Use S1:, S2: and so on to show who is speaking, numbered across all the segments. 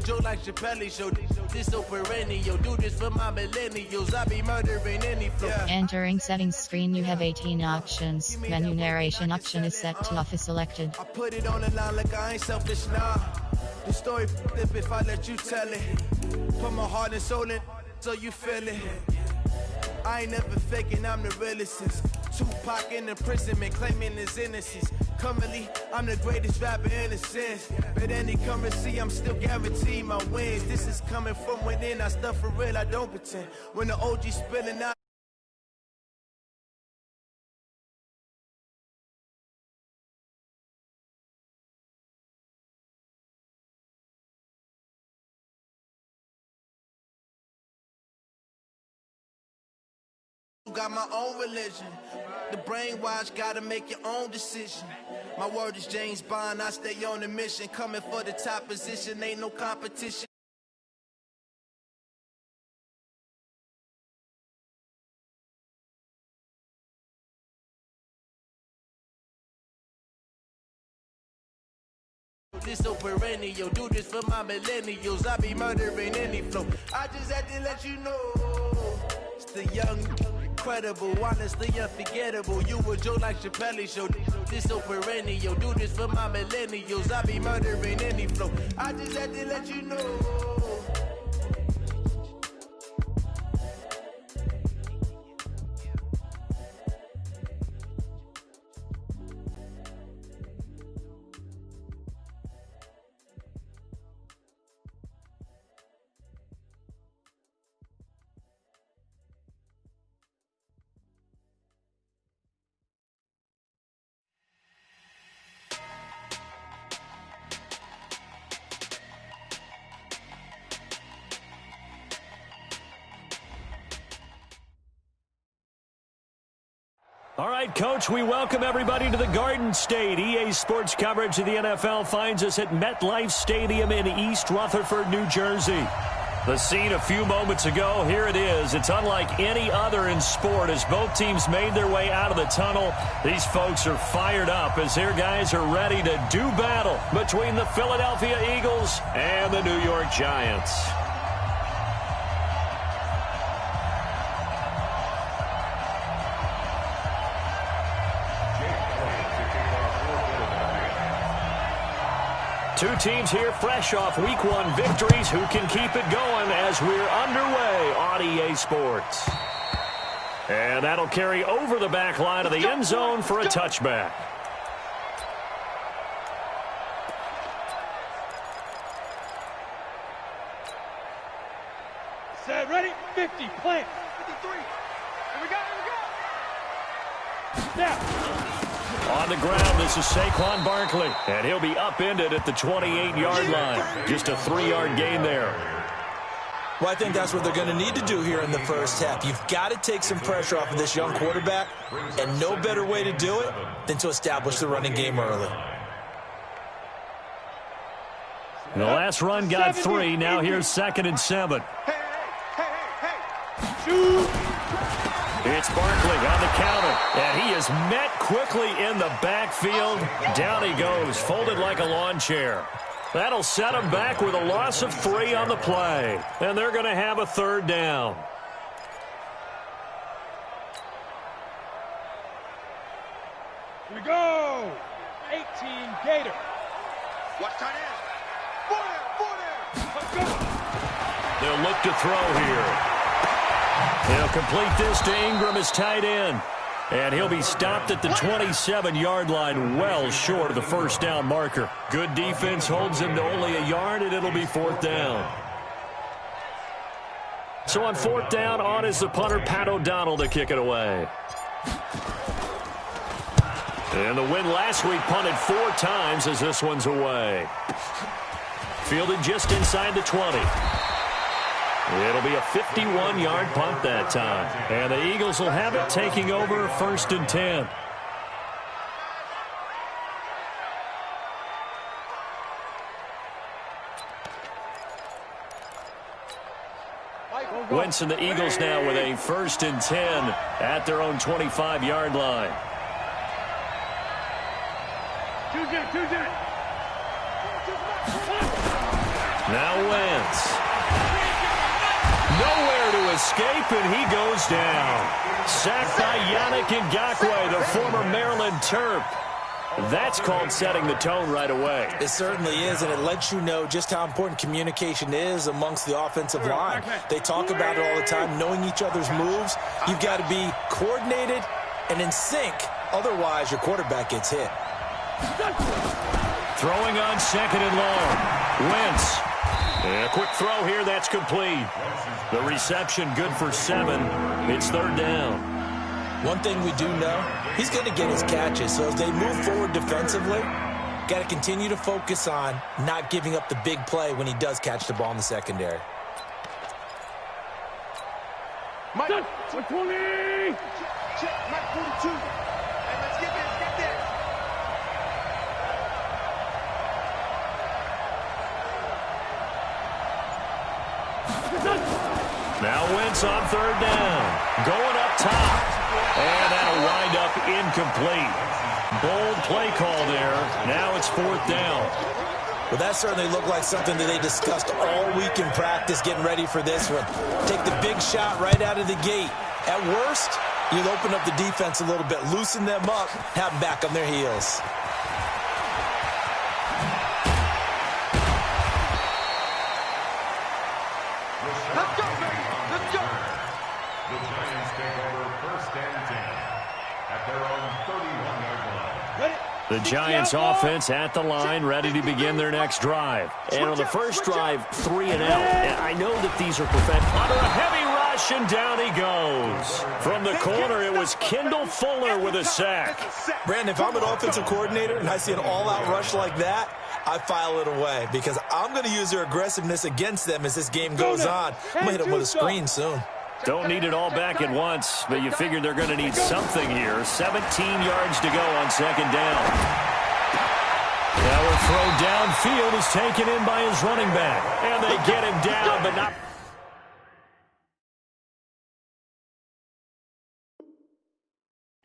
S1: Joe like Chappelle show. This so perennial. Do this for my millennials. I be murdering any flow.
S2: Entering settings screen, you have 18 options. Menu narration option is set to office selected.
S1: I put it on the line like I ain't selfish now. The story if I let you tell it. Put my heart and soul in so you feel it. I ain't never faking, I'm the realest since Tupac in imprisonment, claiming his innocence. Currently, I'm the greatest rapper in a sense. But any currency, I'm still guaranteed my wins. This is coming from within, I stuff for real, I don't pretend. When the OG spilling out, got my own religion. The brainwash gotta make your own decision. My word is James Bond, I stay on the mission. Coming for the top position, ain't no competition. This so perennial, do this for my millennials. I be murdering any flow. I just had to let you know, it's the young, incredible, honestly unforgettable. You a Joe like Chappelle show. This so perennial, do this for my millennials. I be murdering any flow. I just had to let you know.
S3: All right, Coach, we welcome everybody to the Garden State. EA Sports coverage of the NFL finds us at MetLife Stadium in East Rutherford, New Jersey. The scene a few moments ago, here it is. It's unlike any other in sport as both teams made their way out of the tunnel. These folks are fired up as their guys are ready to do battle between the Philadelphia Eagles and the New York Giants. Two teams here fresh off Week 1 victories who can keep it going as we're underway on EA Sports. And that'll carry over the back line of the end zone for a touchback.
S4: Set, ready, 50, plant, 53. Here we go, Snap.
S3: On the ground, this is Saquon Barkley, and he'll be upended at the 28-yard line. Just a 3-yard gain there.
S5: Well, I think that's what they're going to need to do here in the first half. You've got to take some pressure off of this young quarterback, and no better way to do it than to establish the running game early.
S3: The last run got 3. Now here's 2nd and 7.
S4: Hey. Shoot.
S3: It's Barkley on the counter, and he is met quickly in the backfield. Down he goes, folded like a lawn chair. That'll set him back with a loss of 3 on the play, and they're going to have a 3rd down.
S4: Here we go. 18 Gator. Watch tight end. 40. Let's go.
S3: They'll look to throw here. He'll complete this to Ingram as tight end. And he'll be stopped at the 27-yard line, well short of the first down marker. Good defense holds him to only a yard, and it'll be 4th down. So on 4th down, on is the punter, Pat O'Donnell, to kick it away. And the win last week punted 4 times as this one's away. Fielded just inside the 20. It'll be a 51-yard punt that time. And the Eagles will have it, taking over 1st and 10. Wentz and the Eagles now with a 1st and 10 at their own 25-yard line. Now Wentz. Nowhere to escape, and he goes down. Sacked by Yannick Ngakoue, the former Maryland Terp. That's called setting the tone right away.
S5: It certainly is, and it lets you know just how important communication is amongst the offensive line. They talk about it all the time, knowing each other's moves. You've got to be coordinated and in sync. Otherwise, your quarterback gets hit.
S3: Throwing on 2nd and long. Wentz. And a quick throw here, that's complete. The reception good for 7. It's 3rd down.
S5: One thing we do know, he's going to get his catches. So as they move forward defensively, got to continue to focus on not giving up the big play when he does catch the ball in the secondary.
S4: Mike, 20! Check, Mike 42. Hey, let's get this, get this.
S3: Now Wentz on 3rd down. Going up top. And that'll wind up incomplete. Bold play call there. Now it's 4th down.
S5: Well, that certainly looked like something that they discussed all week in practice, getting ready for this one. Take the big shot right out of the gate. At worst, you'll open up the defense a little bit, loosen them up, have them back on their heels.
S4: Let's go, baby. Let's go.
S6: The Giants take over 1st and 10 at their own 31-yard line.
S4: Ready?
S3: The Giants offense at the line, ready to begin their next drive. And on the first drive, 3 and out. And I know that these are perfect. Under a heavy rush, and down he goes. From the corner, it was Kendall Fuller with a sack.
S5: Brandon, if I'm an offensive coordinator and I see an all-out rush like that, I file it away because I'm going to use their aggressiveness against them as this game goes on. I'm going to hit them with a screen soon.
S3: Don't need it all back at once, but you figure they're going to need something here. 17 yards to go on 2nd down. Now a throw downfield is taken in by his running back. And they get him down, but not...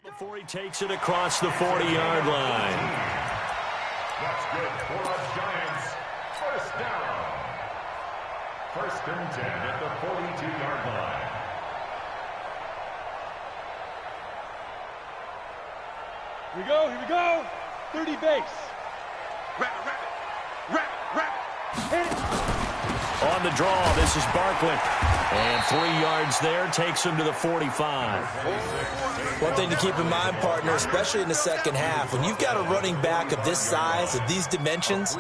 S3: before he takes it across the 40-yard line.
S6: That's good for the Giants. 1st down. 1st and 10 at the 42-yard line.
S4: Here we go. 30 base. Rapid. Hit it.
S3: On the draw, this is Barkley. And 3 yards there, takes him to the 45.
S5: One thing to keep in mind, partner, especially in the second half, when you've got a running back of this size, of these dimensions,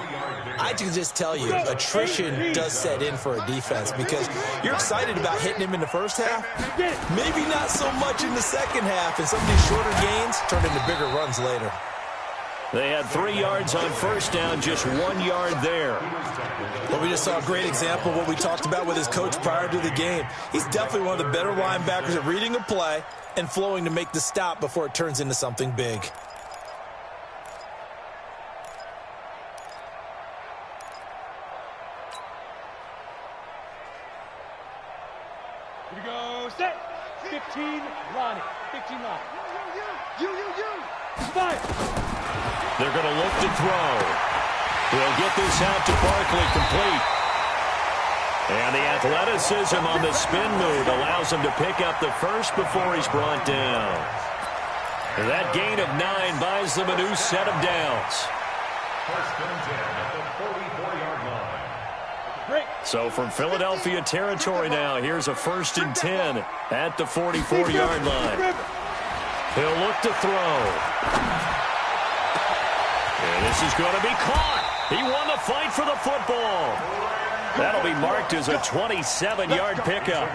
S5: I can just tell you, attrition does set in for a defense because you're excited about hitting him in the first half, maybe not so much in the second half, and some of these shorter gains turn into bigger runs later.
S3: They had 3 yards on 1st down, just 1 yard there.
S5: But we just saw a great example of what we talked about with his coach prior to the game. He's definitely one of the better linebackers at reading a play and flowing to make the stop before it turns into something big.
S4: Here we go. Set. 15, Ronnie. 15 line. You. Fire.
S3: They're going to look to throw. They'll get this out to Barkley, complete. And the athleticism on the spin move allows him to pick up the first before he's brought down. And that gain of 9 buys them a new set of downs.
S6: 1st and 10 at the 44-yard line.
S3: So from Philadelphia territory now, here's a 1st and 10 at the 44-yard line. He'll look to throw. And this is going to be caught. He won the fight for the football. That'll be marked as a 27-yard pickup.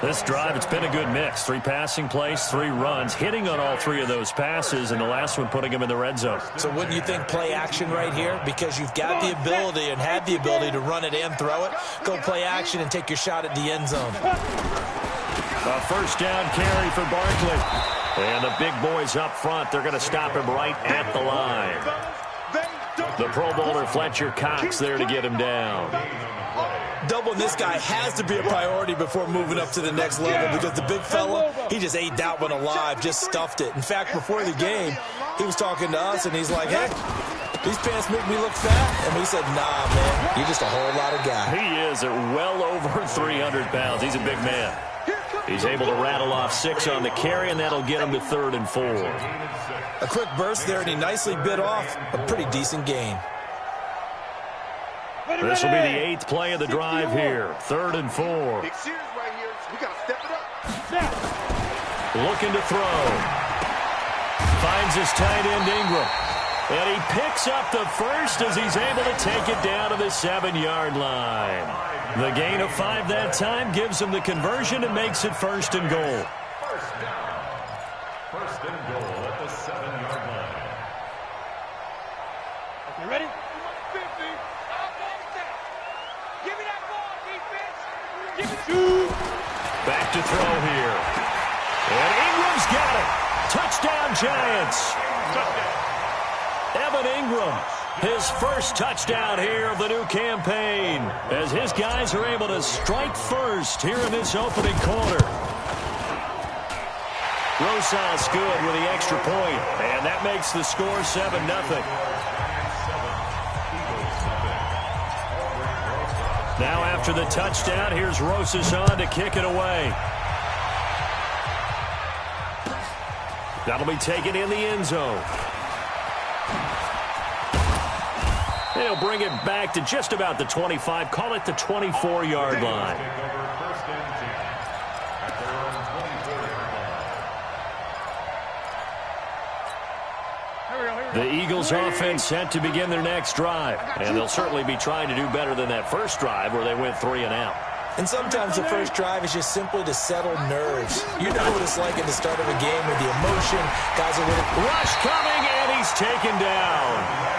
S3: This drive, it's been a good mix. 3 passing plays, 3 runs, hitting on all 3 of those passes, and the last one putting him in the red zone.
S5: So wouldn't you think play action right here? Because you've got the ability and have the ability to run it and throw it. Go play action and take your shot at the end zone.
S3: A 1st down carry for Barkley. And the big boys up front, they're going to stop him right at the line. The Pro Bowler Fletcher Cox there to get him down.
S5: Doubling this guy has to be a priority before moving up to the next level because the big fella, he just ate that one alive, just stuffed it. In fact, before the game, he was talking to us, and he's like, hey, these pants make me look fat. And we said, nah, man, you're just a whole lot of guy.
S3: He is at well over 300 pounds. He's a big man. He's able to rattle off 6 on the carry, and that'll get him to 3rd and 4.
S5: A quick burst there, and he nicely bit off a pretty decent gain.
S3: This will be the 8th play of the drive here. 3rd and 4.
S4: Big series right here. We got to step it up.
S3: Looking to throw. Finds his tight end Ingram. And he picks up the first as he's able to take it down to the 7-yard line. The gain of 5 that time gives him the conversion and makes it 1st and goal.
S6: First down. 1st and goal at the 7-yard line.
S4: Okay, ready? 50. Give me that ball, defense. Give me the
S3: Back to throw here. And Ingram's got it. Touchdown, Giants. Evan Ingram, his first touchdown here of the new campaign, as his guys are able to strike first here in this opening quarter. Rosas good with the extra point, and that makes the score 7-0. Now after the touchdown, here's Rosas on to kick it away. That'll be taken in the end zone. They'll bring it back to just about the 25. Call it the 24-yard line. The Eagles offense set to begin their next drive. And they'll certainly be trying to do better than that first drive where they went 3 and out.
S5: And sometimes the first drive is just simply to settle nerves. You know what it's like at the start of a game with the emotion. Guys are really...
S3: Rush coming, and he's taken down.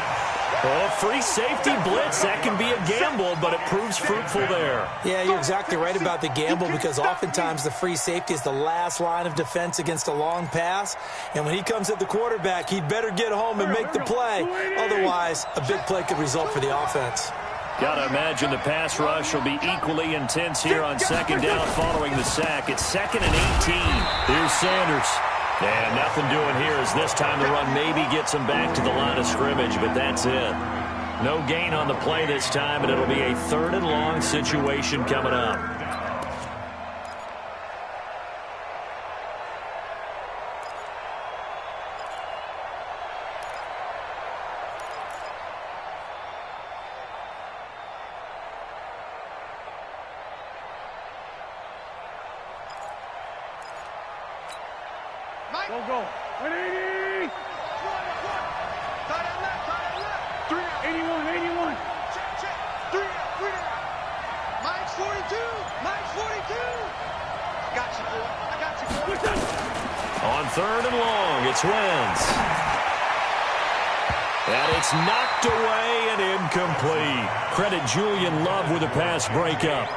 S3: Oh, free safety blitz, that can be a gamble, but it proves fruitful there.
S5: Yeah, you're exactly right about the gamble, because oftentimes the free safety is the last line of defense against a long pass. And when he comes at the quarterback, he'd better get home and make the play. Otherwise, a big play could result for the offense.
S3: Got to imagine the pass rush will be equally intense here on 2nd down following the sack. It's 2nd and 18. Here's Sanders. And nothing doing here as this time the run maybe gets him back to the line of scrimmage, but that's it. No gain on the play this time, and it'll be a 3rd and long situation coming up.
S4: Go. 180. Tight end left. 3 out. 81. Check. 3 out. Mike's 42. I got you, boy.
S3: On 3rd and long, it's Wentz. And it's knocked away and incomplete. Credit Julian Love with a pass breakup.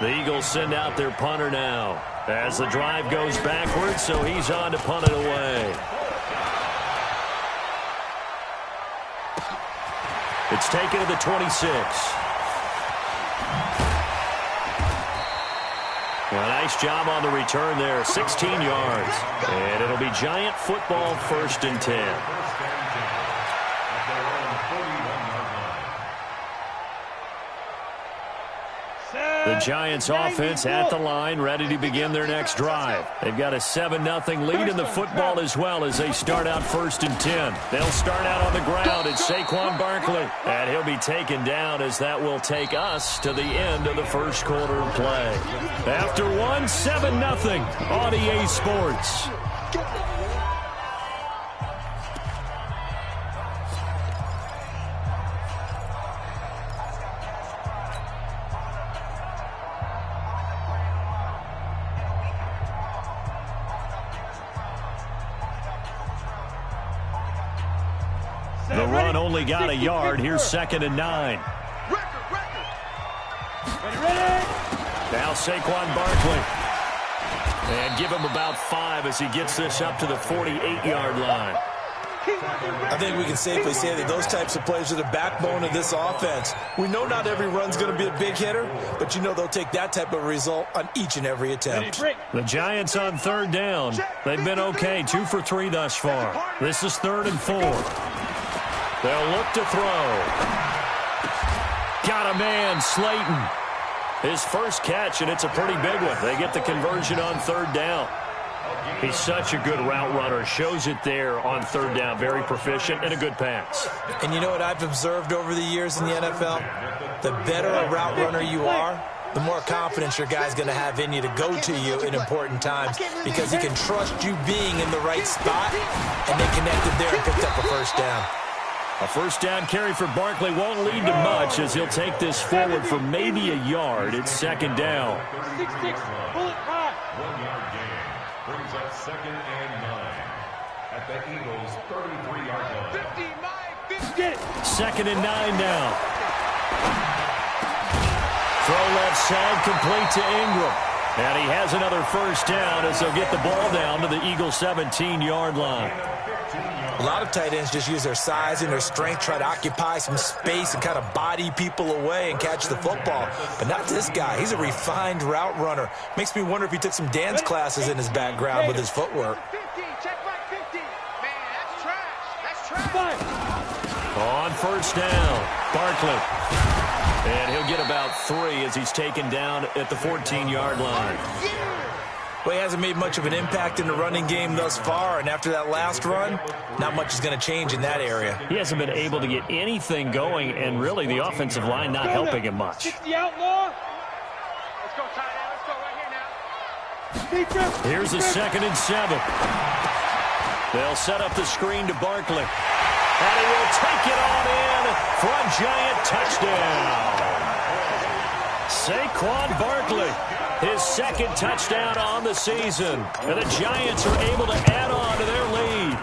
S3: The Eagles send out their punter now as the drive goes backwards, so he's on to punt it away. It's taken to the 26. Well, nice job on the return there, 16 yards. And it'll be Giant football, 1st and 10. The Giants offense at the line, ready to begin their next drive. They've got a 7-0 lead in the football as well as they start out 1st and 10. They'll start out on the ground. It's Saquon Barkley. And he'll be taken down as that will take us to the end of the first quarter of play. After 7-0 on EA Sports. The run only got a yard. Here's 2nd and 9. Now Saquon Barkley. And give him about 5 as he gets this up to the 48-yard line.
S5: I think we can safely say that those types of plays are the backbone of this offense. We know not every run's going to be a big hitter, but you know they'll take that type of result on each and every attempt.
S3: The Giants on 3rd down. They've been okay, 2 for 3 thus far. This is 3rd and 4. They'll look to throw. Got a man, Slayton. His first catch, and it's a pretty big one. They get the conversion on third down. He's such a good route runner. Shows it there on third down. Very proficient and a good pass.
S5: And you know what I've observed over the years in the NFL? The better a route runner you are, the more confidence your guy's going to have in you to go to you in important times because he can trust you being in the right spot, and they connected there and picked up a first down.
S3: A first down carry for Barkley won't lead to much as he'll take this forward for maybe a yard. It's second down.
S4: 6-6, bullet high.
S6: 1-yard gain brings up 2nd and 9 at the Eagles' 33-yard line.
S4: 50, get it.
S3: 2nd and 9 now. Throw left side, complete to Ingram. And he has another first down as they'll get the ball down to the Eagles' 17-yard line.
S5: A lot of tight ends just use their size and their strength, try to occupy some space and kind of body people away and catch the football. But not this guy. He's a refined route runner. Makes me wonder if he took some dance classes in his background with his footwork.
S4: 50, check back 50. Man, that's trash.
S3: On first down, Barkley. And he'll get about 3 as he's taken down at the 14-yard line.
S5: Well, he hasn't made much of an impact in the running game thus far, and after that last run, not much is going to change in that area.
S3: He hasn't been able to get anything going, and really the offensive line not helping him much.
S4: 60 outlaw. Let's go, tight end. Let's go right here now.
S3: Here's a 2nd and 7. They'll set up the screen to Barkley. And he will take it on in for a giant touchdown. Saquon Barkley, his 2nd touchdown on the season. And the Giants are able to add on to their lead.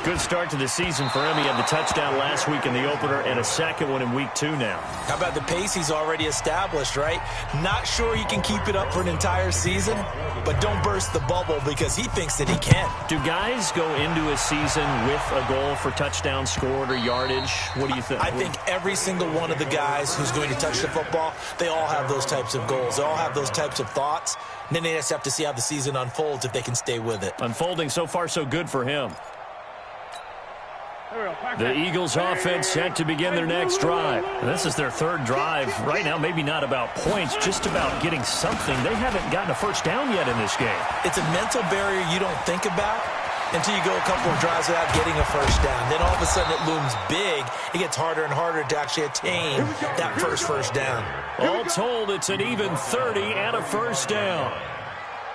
S3: Good start to the season for him. He had the touchdown last week in the opener and a second one in week 2 now.
S5: How about the pace he's already established, right? Not sure he can keep it up for an entire season, but don't burst the bubble because he thinks that he can.
S3: Do guys go into a season with a goal for touchdown scored or yardage? What do you think?
S5: I think every single one of the guys who's going to touch the football, they all have those types of goals. They all have those types of thoughts. And then they just have to see how the season unfolds if they can stay with it.
S3: Unfolding so far so good for him. The Eagles offense set to begin their next drive. And this is their 3rd drive. Right now, maybe not about points, just about getting something. They haven't gotten a first down yet in this game.
S5: It's a mental barrier you don't think about until you go a couple of drives without getting a first down. Then all of a sudden it looms big. It gets harder and harder to actually attain that first down.
S3: All told, it's an even 30 and a first down.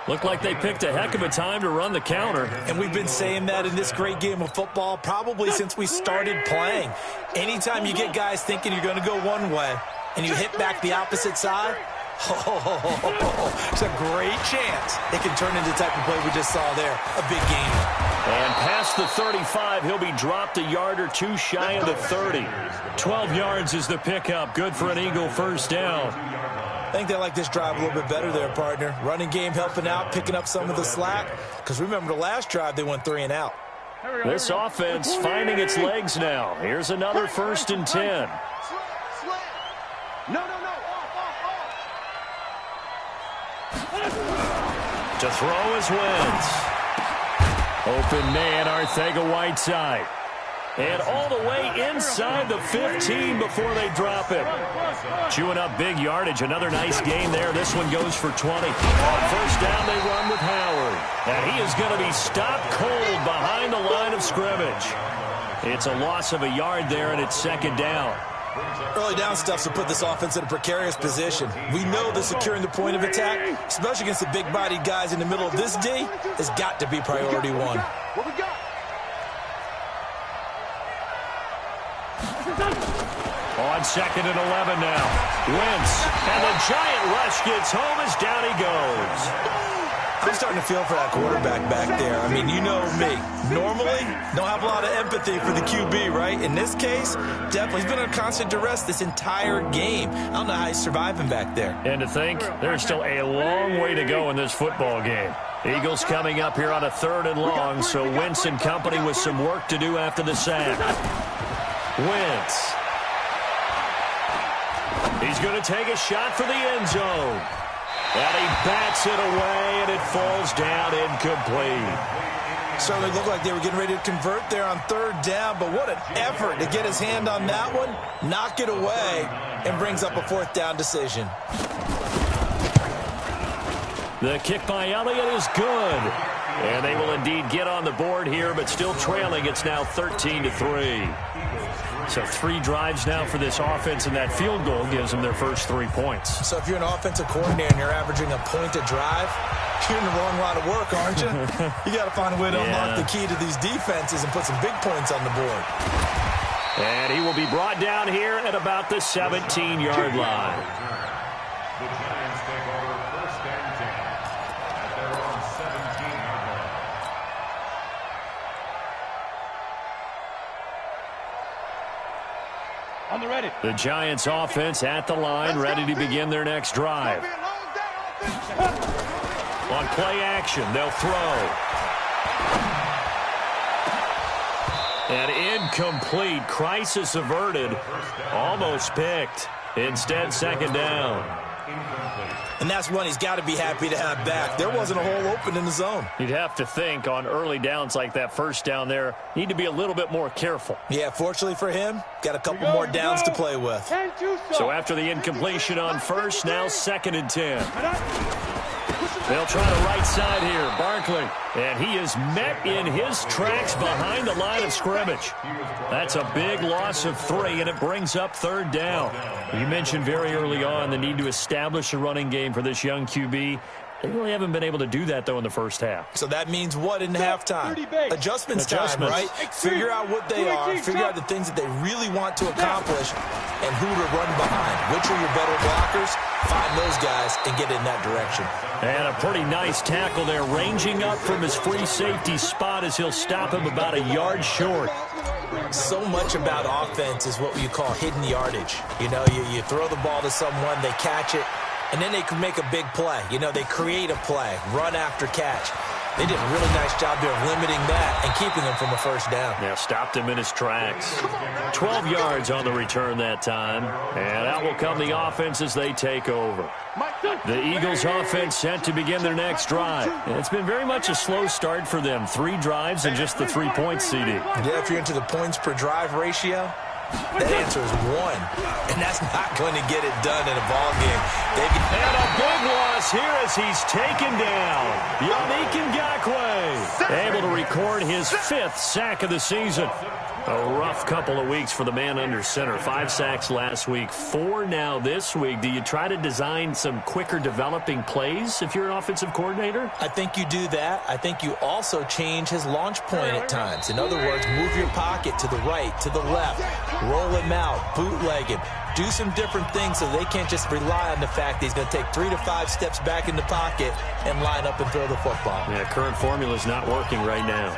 S3: Looked like they picked a heck of a time to run the counter.
S5: And we've been saying that in this great game of football probably since we started playing. Anytime you get guys thinking you're going to go one way and you hit back the opposite side, it's a great chance it can turn into the type of play we just saw there. A big game.
S3: And past the 35, he'll be dropped a yard or 2 shy of the 30. 12 yards is the pickup. Good for an Eagle first down.
S5: I think they like this drive a little bit better there, partner. Running game helping out, picking up some of the slack. Because remember, the last drive, they went 3 and out.
S3: This offense finding its legs now. Here's another 1st and 10.
S4: No.
S3: To throw is Wentz. Open man, Arcega-Whiteside. And all the way inside the 15 before they drop him. Chewing up big yardage. Another nice gain there. This one goes for 20. On first down, they run with Howard. And he is going to be stopped cold behind the line of scrimmage. It's a loss of a yard there, and it's 2nd down.
S5: Early down stuff to put this offense in a precarious position. We know that securing the point of attack, especially against the big-bodied guys in the middle of this D, has got to be priority 1.
S4: What we got?
S3: On 2nd and 11 now. Wentz. And the giant rush gets home as down he goes.
S5: I'm starting to feel for that quarterback back there. I mean, you know me. Normally, don't have a lot of empathy for the QB, right? In this case, definitely. He's been under constant duress this entire game. I don't know how he's surviving back there.
S3: And to think, there's still a long way to go in this football game. Eagles coming up here on a 3rd and long, so Wentz and company with some work to do after the sack. Wentz. He's going to take a shot for the end zone. And he bats it away, and it falls down incomplete.
S5: Certainly looked like they were getting ready to convert there on third down, but what an effort to get his hand on that one, knock it away, and brings up a fourth down decision.
S3: The kick by Elliott is good. And they will indeed get on the board here, but still trailing. It's now 13-3. So 3 drives now for this offense, and that field goal gives them their first 3 points.
S5: So if you're an offensive coordinator and you're averaging a point a drive, you're in the wrong line of work, aren't you? You got to find a way to unlock the key to these defenses and put some big points on the board.
S3: And he will be brought down here at about the 17-yard line.
S6: The Giants take over first and 10 at their own 17-yard line.
S4: On the ready.
S3: The Giants offense at the line, ready to begin their next drive. On play action, they'll throw. And incomplete. Crisis averted. Almost picked. Instead, second down.
S5: And that's one he's got to be happy to have back. There wasn't a hole open in the zone.
S3: You'd have to think on early downs like that first down there, need to be a little bit more careful.
S5: Yeah, fortunately for him, got a couple more downs to play with.
S3: So after the incompletion on first, now 2nd and 10. They'll try the right side here. Barkley. And he is met in his tracks behind the line of scrimmage. That's a big loss of 3, and it brings up 3rd down. You mentioned very early on the need to establish a running game for this young QB. They really haven't been able to do that, though, in the first half.
S5: So that means what in halftime? Adjustments time, right? Figure out what they are, figure out the things that they really want to accomplish, and who to run behind. Which are your better blockers? Find those guys and get in that direction.
S3: And a pretty nice tackle there, ranging up from his free safety spot as he'll stop him about a yard short.
S5: So much about offense is what you call hidden yardage. You know, you throw the ball to someone, they catch it, and then they can make a big play. You know, they create a play, run after catch. They did a really nice job there of limiting that and keeping him from a first down.
S3: Yeah, stopped him in his tracks. 12 yards on the return that time. And out will come the offense as they take over. The Eagles offense set to begin their next drive. And it's been very much a slow start for them. 3 drives and just the 3 points, CD.
S5: Yeah, if you're into the points per drive ratio, that answer is 1. And that's not going to get it done in a ball game.
S3: And a big loss here as he's taken down. Yannick Ngakoue able to record his 5th sack of the season. A rough couple of weeks for the man under center. 5 sacks last week, 4 now this week. Do you try to design some quicker developing plays if you're an offensive coordinator?
S5: I think you do that. I think you also change his launch point at times. In other words, move your pocket to the right, to the left, roll him out, bootleg him. Do some different things so they can't just rely on the fact that he's going to take 3 to 5 steps back in the pocket and line up and throw the football.
S3: Yeah, current formula is not working right now.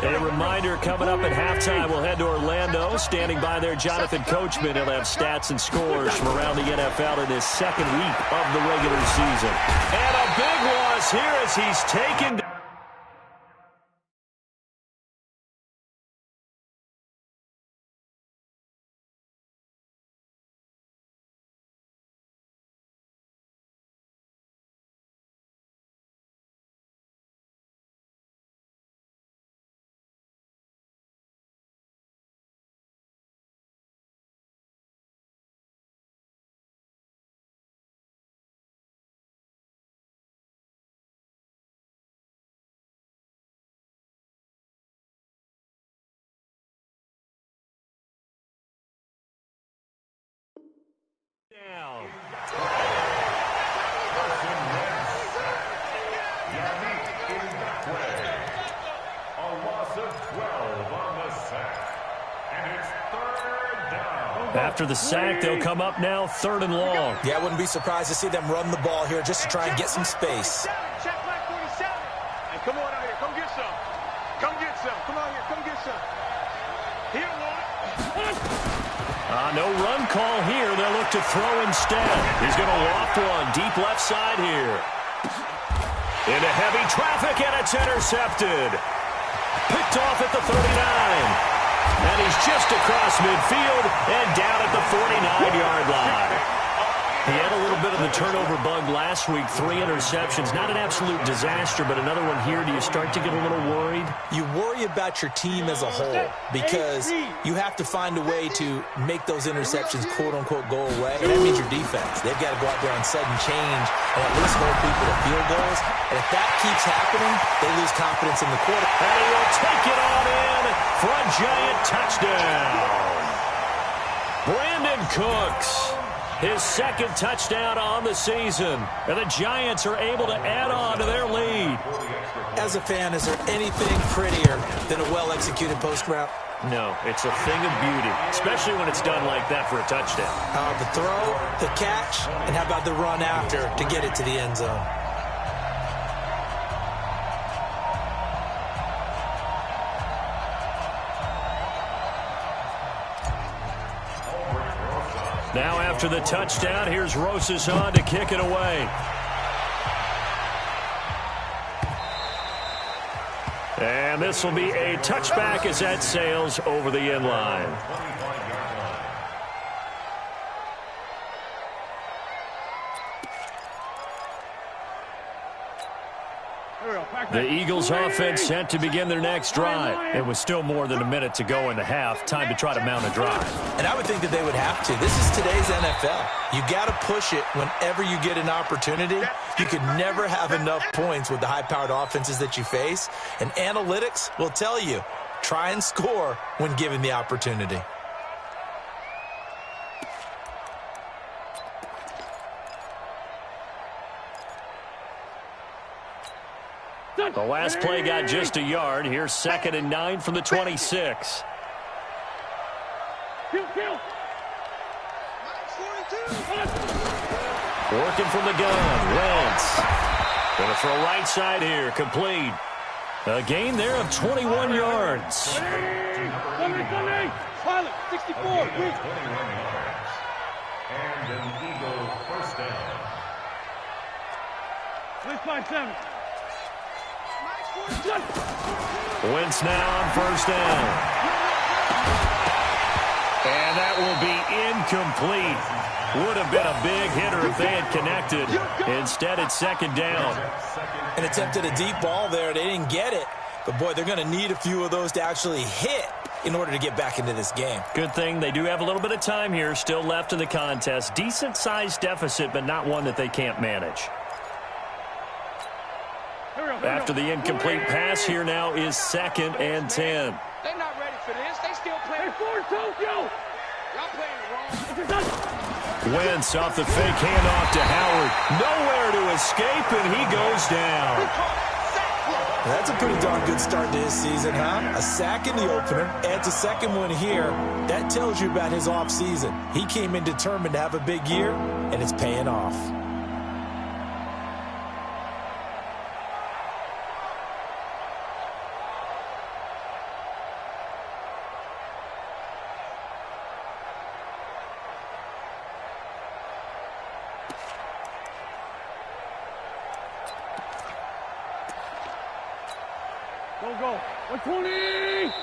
S3: And a reminder, coming up at halftime, we'll head to Orlando. Standing by there, Jonathan Coachman. He'll have stats and scores from around the NFL in his 2nd week of the regular season. And a big loss here as he's taken down. Down.
S6: A loss of 12 on the sack. And it's 3rd down.
S3: After the sack, they'll come up now 3rd and long.
S5: Yeah, I wouldn't be surprised to see them run the ball here just to try and get some space.
S4: Check back 47. And come on out here. Come get some. Come get some. Come out here. Come get some. Here, one.
S3: No run call here. They'll look to throw instead. He's going to loft one deep left side here. Into heavy traffic, and it's intercepted. Picked off at the 39. And he's just across midfield and down at the 49-yard line. He had a little bit of the turnover bug last week, 3 interceptions. Not an absolute disaster, but another one here. Do you start to get a little worried?
S5: You worry about your team as a whole because you have to find a way to make those interceptions, quote-unquote, go away. And that means your defense. They've got to go out there on sudden change and at least hold people to field goals. And if that keeps happening, they lose confidence in the quarterback.
S3: And he will take it on in for a Giant touchdown. Brandon Cooks, his second touchdown on the season. And the Giants are able to add on to their lead.
S5: As a fan, is there anything prettier than a well-executed post route?
S3: No, it's a thing of beauty, especially when it's done like that for a touchdown.
S5: The throw, the catch, and how about the run after to get it to the end zone?
S3: Now after the touchdown, here's Rosas on to kick it away. And this will be a touchback as that sails over the end line. The Eagles offense set to begin their next drive. It was still more than a minute to go in the half. Time to try to mount a drive.
S5: And I would think that they would have to. This is today's NFL. You got to push it whenever you get an opportunity. You can never have enough points with the high-powered offenses that you face. And analytics will tell you, try and score when given the opportunity.
S3: The last play got just a yard. Here's 2nd and 9 from the 26. Working from the gun. Wentz. Going to throw right side here. Complete. A gain there of 21 yards.
S4: 64.
S6: 21 yards. And an Eagle first down.
S3: Wentz now on first down. And that will be incomplete. Would have been a big hitter if they had connected. Instead, it's 2nd down.
S5: And attempted a deep ball there. They didn't get it. But, boy, they're going to need a few of those to actually hit in order to get back into this game.
S3: Good thing they do have a little bit of time here still left in the contest. Decent-sized deficit, but not one that they can't manage. After the incomplete pass, here now is 2nd and 10.
S4: They're not ready for this. They still playing for Tokyo. Y'all playing the wrong.
S3: Wentz off the fake handoff to Howard. Nowhere to escape, and he goes down.
S5: That's a pretty darn good start to his season, huh? A sack in the opener, adds a second one here. That tells you about his offseason. He came in determined to have a big year, and it's paying off.
S4: Go. 120.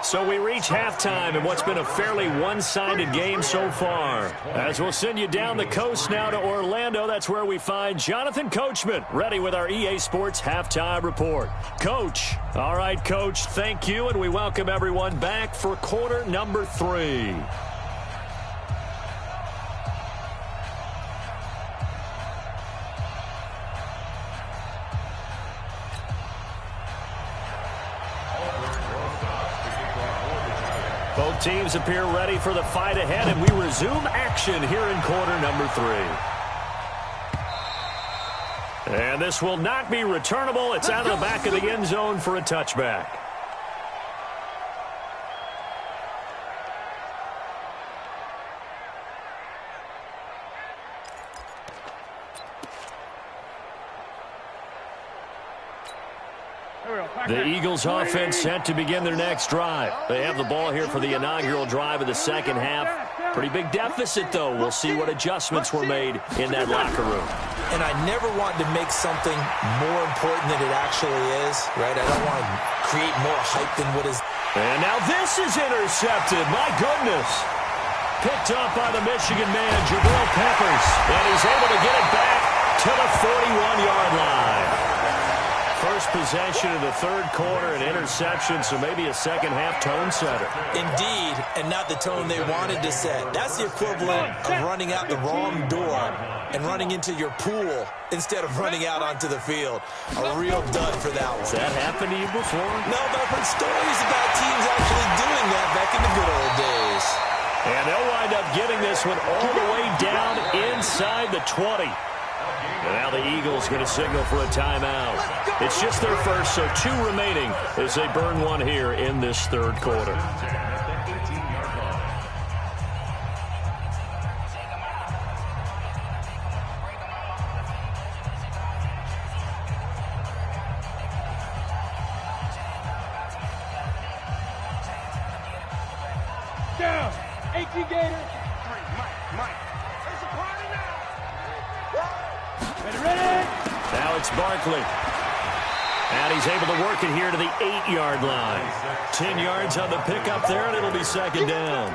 S3: So we reach halftime in what's been a fairly one-sided game so far. As we'll send you down the coast now to Orlando, that's where we find Jonathan Coachman, ready with our EA Sports Halftime Report. Coach. All right, Coach, thank you, and we welcome everyone back for quarter number 3. Both teams appear ready for the fight ahead, and we resume action here in quarter number 3. And this will not be returnable. It's out of the back of the end zone for a touchback. The Eagles offense set to begin their next drive. They have the ball here for the inaugural drive of the second half. Pretty big deficit, though. We'll see what adjustments were made in that locker room.
S5: And I never want to make something more important than it actually is, right? I don't want to create more hype than what is.
S3: And now this is intercepted. My goodness. Picked Picked up by the Michigan man, Jabril Peppers. And he's able to get it back to the 41-yard line. First possession of the third quarter, an interception, so maybe a second-half tone setter.
S5: Indeed, and not the tone they wanted to set. That's the equivalent of running out the wrong door and running into your pool instead of running out onto the field. A real dud for that one.
S3: Has that happened to you before?
S5: No, but I've heard stories about teams actually doing that back in the good old days.
S3: And they'll wind up getting this one all the way down inside the 20. And now the Eagles going to signal for a timeout. It's just their first, so 2 remaining as they burn one here in this third quarter.
S4: Down. 18 Gators. Mike. There's a party now. Ready.
S3: Now it's Barkley. And he's able to work it here to the 8-yard line. 10 yards on the pickup there, and it'll be second down.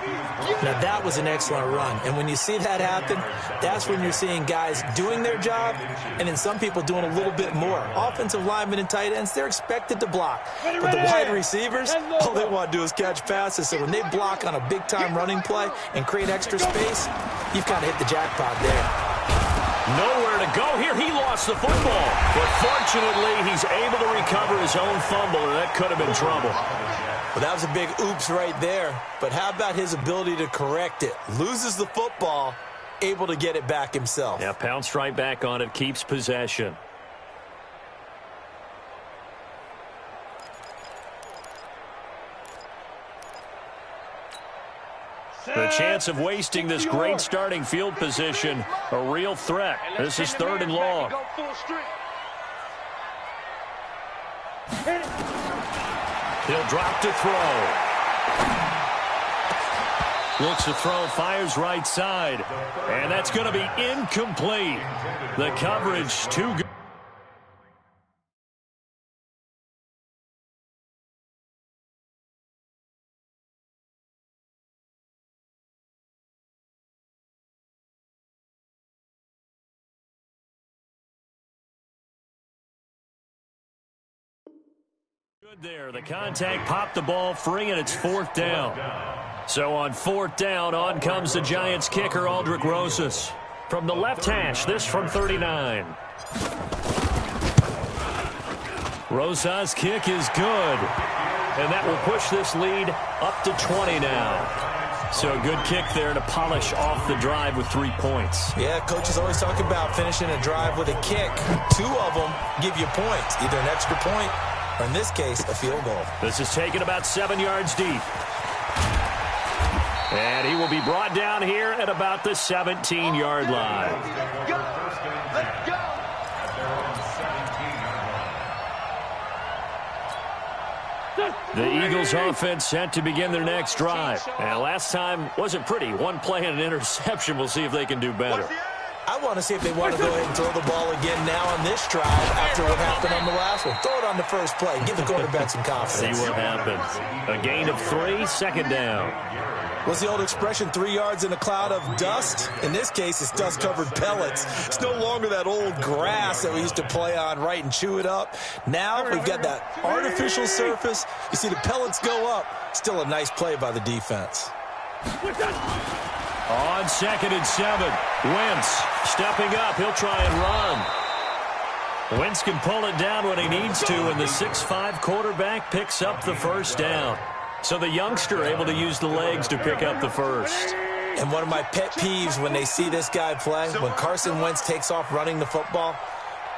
S5: Now, that was an excellent run. And when you see that happen, that's when you're seeing guys doing their job and then some people doing a little bit more. Offensive linemen and tight ends, they're expected to block. But the wide receivers, all they want to do is catch passes. So when they block on a big-time running play and create extra space, you've kind of hit the jackpot there.
S3: Nowhere to go here. He lost the football. But fortunately, he's able to recover his own fumble, and that could have been trouble.
S5: Well, that was a big oops right there. But how about his ability to correct it? Loses the football, able to get it back himself.
S3: Yeah, pounced right back on it, keeps possession. The chance of wasting this great starting field position, a real threat. This is 3rd and long. He'll drop to throw. Looks to throw, fires right side. And that's going to be incomplete. The coverage too good. Good there. The contact popped the ball free, and it's 4th down. So on 4th down, on comes the Giants kicker, Aldrick Rosas. From the left hash, this from 39. Rosas' kick is good. And that will push this lead up to 20 now. So a good kick there to polish off the drive with 3 points.
S5: Yeah, coaches always talk about finishing a drive with a kick. 2 of them give you points, either an extra point or, in this case, a field goal.
S3: This is taken about 7 yards deep. And he will be brought down here at about the 17-yard line.
S4: Let's go.
S3: The Eagles offense set to begin their next drive. And last time wasn't pretty. 1 play and an interception. We'll see if they can do better.
S5: I want to see if they want to go ahead and throw the ball again now on this drive after what happened on the last one. Throw it on the first play. Give the quarterback some confidence.
S3: See what happens. A gain of 3, second down.
S5: What's the old expression, 3 yards in a cloud of dust? In this case, it's dust-covered pellets. It's no longer that old grass that we used to play on, right, and chew it up. Now we've got that artificial surface. You see the pellets go up. Still a nice play by the defense.
S3: On 2nd and 7, Wentz stepping up. He'll try and run. Wentz can pull it down when he needs to, and the 6'5" quarterback picks up the first down. So the youngster able to use the legs to pick up the first.
S5: And one of my pet peeves when they see this guy play, when Carson Wentz takes off running the football,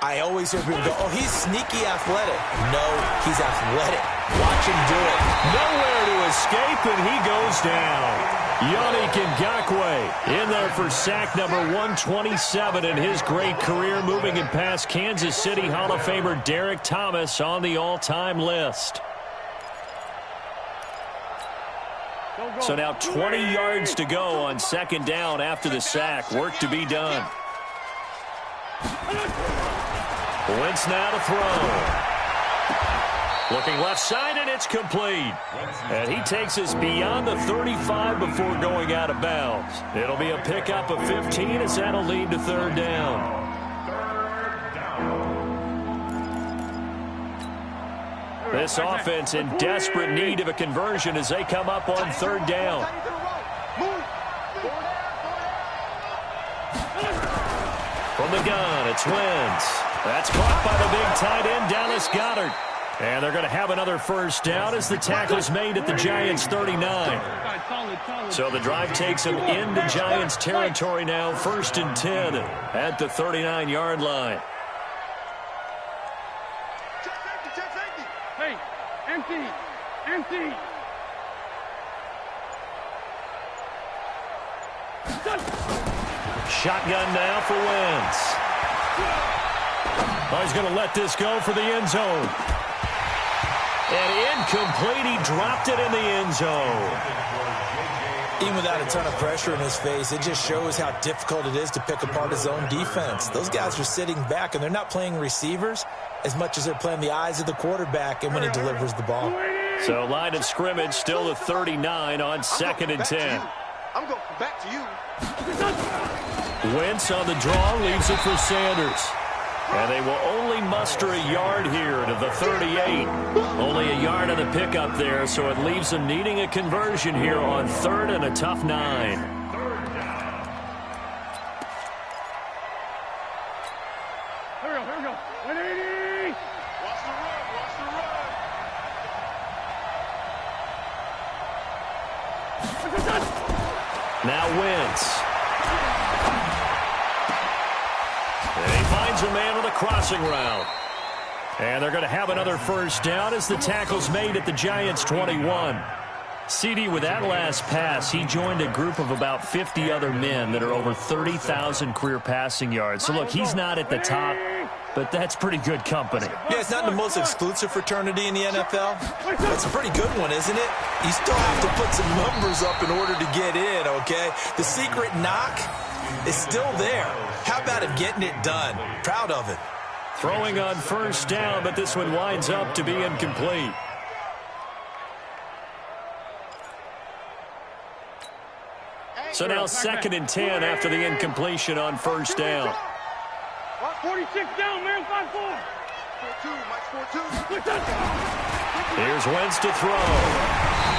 S5: I always hear people go, oh, he's sneaky athletic. No, he's athletic. Watch him do it.
S3: Nowhere to escape, and he goes down. Yannick Ngakoue in there for sack number 127 in his great career, moving it past Kansas City Hall of Famer Derek Thomas on the all-time list. So now 20 yards to go on 2nd down after the sack. Work to be done. Wentz now to throw. Looking left side, and it's complete. And he takes us beyond the 35 before going out of bounds. It'll be a pickup of 15 as that'll lead to third down. This offense in desperate need of a conversion as they come up on third down. From the gun, it's Wentz. That's caught by the big tight end, Dallas Goedert. And they're going to have another first down as the tackle's made at the Giants' 39. So the drive takes them into Giants territory now, 1st and 10 at the 39-yard line.
S4: Hey, empty.
S3: Shotgun now for Wentz. Oh, he's going to let this go for the end zone. And incomplete. He dropped it in the end zone.
S5: Even without a ton of pressure in his face, it just shows how difficult it is to pick apart his own defense. Those guys are sitting back, and they're not playing receivers as much as they're playing the eyes of the quarterback and when he delivers the ball.
S3: So line of scrimmage still the 39 on 2nd and 10.
S4: I'm going back to you.
S3: Wentz on the draw, leaves it for Sanders. And they will only muster a yard here to the 38. Only a yard on the pickup there, so it leaves them needing a conversion here on 3rd and a tough 9.
S4: Here we go. 180. Watch the run.
S3: Now Wentz. And he finds a man with a crossing route. And they're going to have another first down as the tackle's made at the Giants' 21. CD, with that last pass, he joined a group of about 50 other men that are over 30,000 career passing yards. So, look, he's not at the top, but that's pretty good company.
S5: Yeah, it's not the most exclusive fraternity in the NFL. That's a pretty good one, isn't it? You still have to put some numbers up in order to get in, okay? The secret knock is still there. How about him getting it done? Proud of it.
S3: Throwing on first down, but this one winds up to be incomplete. So now 2nd and 10 after the incompletion on first down.
S4: 46 down, man. 5-4. 4-2.
S3: Here's Wentz to throw.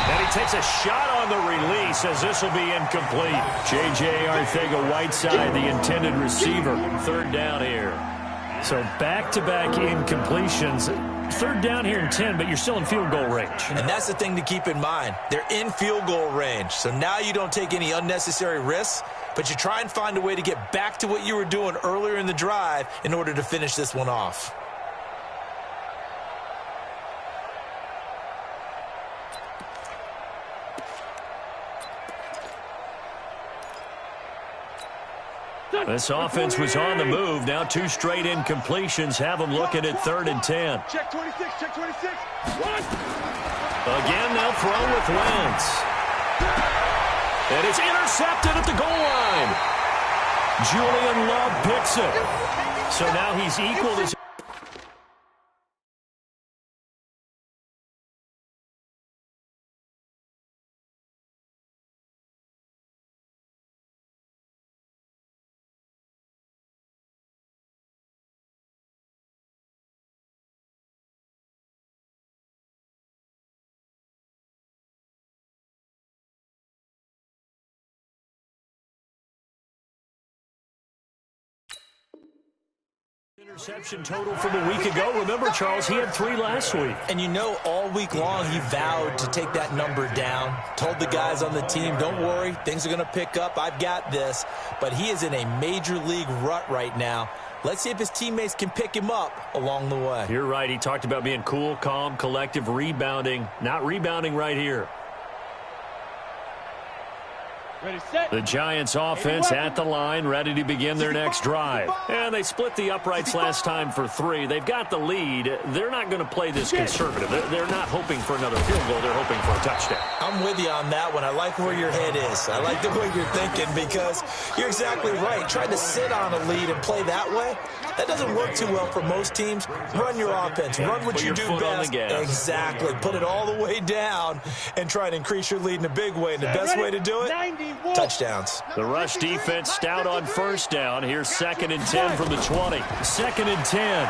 S3: And he takes a shot on the release as this will be incomplete. J.J. Arcega-Whiteside, the intended receiver. 3rd down here. So back-to-back incompletions. 3rd down here and 10, but you're still in field goal range.
S5: And that's the thing to keep in mind. They're in field goal range. So now you don't take any unnecessary risks, but you try and find a way to get back to what you were doing earlier in the drive in order to finish this one off.
S3: This offense was on the move. Now 2 straight incompletions have them looking at 3rd and 10.
S4: Check 26.
S3: Again, they'll throw with Wentz. And it's intercepted at the goal line. Julian Love picks it. So now he's equal to... Interception total from a week ago. Remember, Charles, he had 3 last week.
S5: And you know, all week long he vowed to take that number down. Told the guys on the team, don't worry, things are going to pick up. I've got this. But he is in a major league rut right now. Let's see if his teammates can pick him up along the way.
S3: You're right. He talked about being cool, calm, collective, rebounding. Not rebounding right here. The Giants offense at the line, ready to begin their next drive. And they split the uprights last time for 3. They've got the lead. They're not going to play this conservative. They're not hoping for another field goal. They're hoping for a touchdown.
S5: I'm with you on that one. I like where your head is. I like the way you're thinking because you're exactly right. Trying to sit on a lead and play that way, that doesn't work too well for most teams. Run your offense. Run what you do best. Exactly. Put it all the way down and try to increase your lead in a big way. And the best way to do it, touchdowns.
S3: The rush defense stout on first down. Here's 2nd and 10 from the 20. 2nd and 10.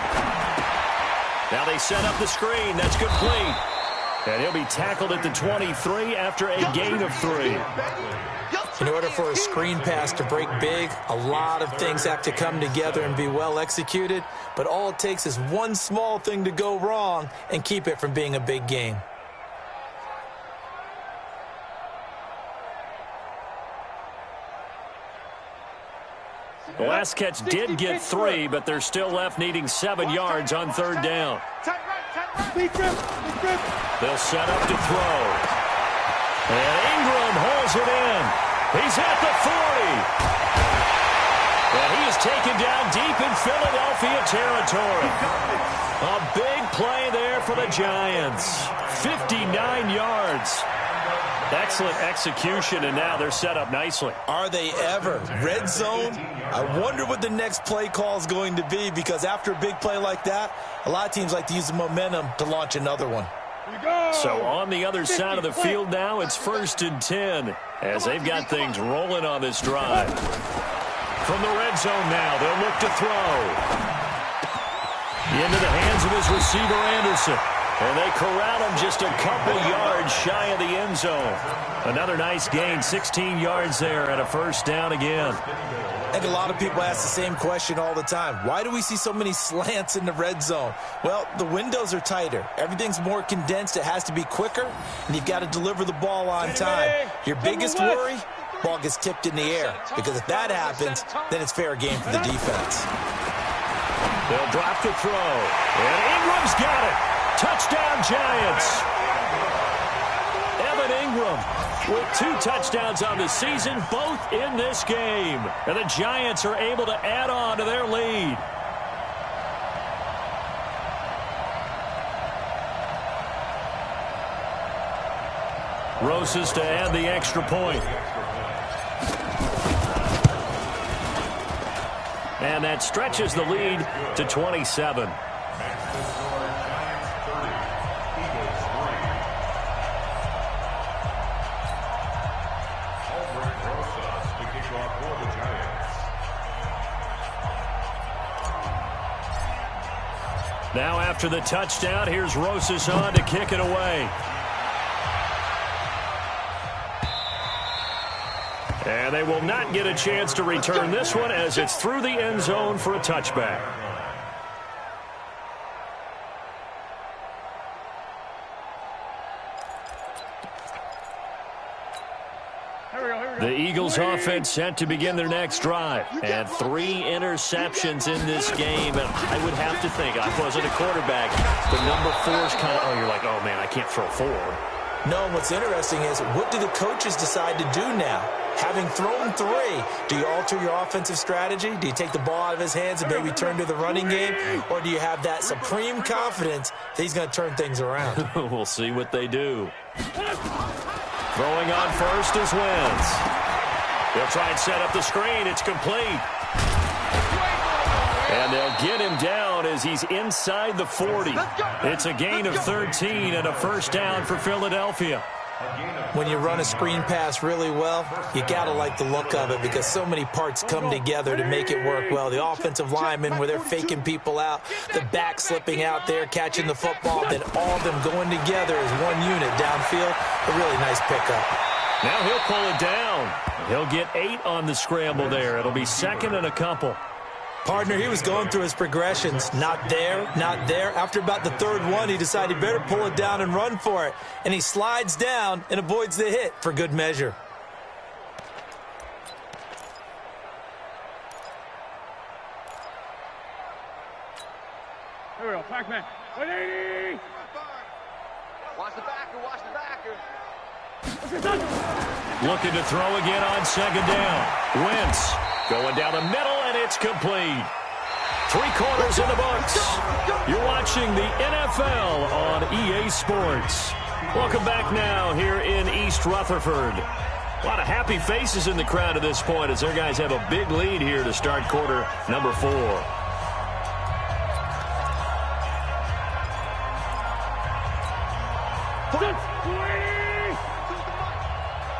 S3: Now they set up the screen. That's complete. And he'll be tackled at the 23 after a gain of 3.
S5: In order for a screen pass to break big, a lot of things have to come together and be well executed. But all it takes is one small thing to go wrong and keep it from being a big gain.
S3: The last catch did get 3, but they're still left needing 7 yards on 3rd down. They'll set up to throw. And Ingram holds it in. He's at the 40. And he is taken down deep in Philadelphia territory. A big play there for the Giants. 59 yards. Excellent execution, and now they're set up nicely.
S5: Are they ever? Red zone? I wonder what the next play call is going to be, because after a big play like that, a lot of teams like to use the momentum to launch another one.
S3: So on the other side of the field now, it's 1st and 10 as they've got things rolling on this drive. From the red zone now, they'll look to throw. Into the hands of his receiver, Anderson. And they corral him just a couple yards shy of the end zone. Another nice gain, 16 yards there, and a 1st down again.
S5: I think a lot of people ask the same question all the time. Why do we see so many slants in the red zone? Well, the windows are tighter. Everything's more condensed. It has to be quicker, and you've got to deliver the ball on time. Your biggest worry, ball gets tipped in the air, because if that happens, then it's fair game for the defense.
S3: They'll drop the throw, and Ingram's got it. Touchdown, Giants. Evan Ingram with 2 touchdowns on the season, both in this game. And the Giants are able to add on to their lead. Rosas to add the extra point. And that stretches the lead to 27. Now after the touchdown, here's Rosas on to kick it away. And they will not get a chance to return this one as it's through the end zone for a touchback. The Eagles offense set to begin their next drive. And 3 interceptions in this game. And I would have to think, I wasn't a quarterback, but number 4 is kind of, oh, you're like, oh, man, I can't throw 4.
S5: No, what's interesting is, what do the coaches decide to do now? Having thrown 3, do you alter your offensive strategy? Do you take the ball out of his hands and maybe turn to the running game? Or do you have that supreme confidence that he's going to turn things around?
S3: We'll see what they do. Throwing on first is Wentz. They'll try and set up the screen. It's complete. And they'll get him down as he's inside the 40. It's a gain of 13 and a 1st down for Philadelphia.
S5: When you run a screen pass really well, you got to like the look of it, because so many parts come together to make it work well. The offensive linemen, where they're faking people out, the back slipping out there, catching the football, then all of them going together as one unit downfield. A really nice pickup.
S3: Now he'll pull it down. He'll get 8 on the scramble there. It'll be 2nd and a couple.
S5: Partner, he was going through his progressions. Not there, not there. After about the 3rd one, he decided he better pull it down and run for it. And he slides down and avoids the hit for good measure.
S4: Here we go, Pac-Man. 180!
S7: Watch the backer, watch the backer.
S3: Looking to throw again on second down. Wentz going down the middle, and it's complete. 3 quarters in the books. You're watching the NFL on EA Sports. Welcome back now here in East Rutherford. A lot of happy faces in the crowd at this point as their guys have a big lead here to start quarter number 4.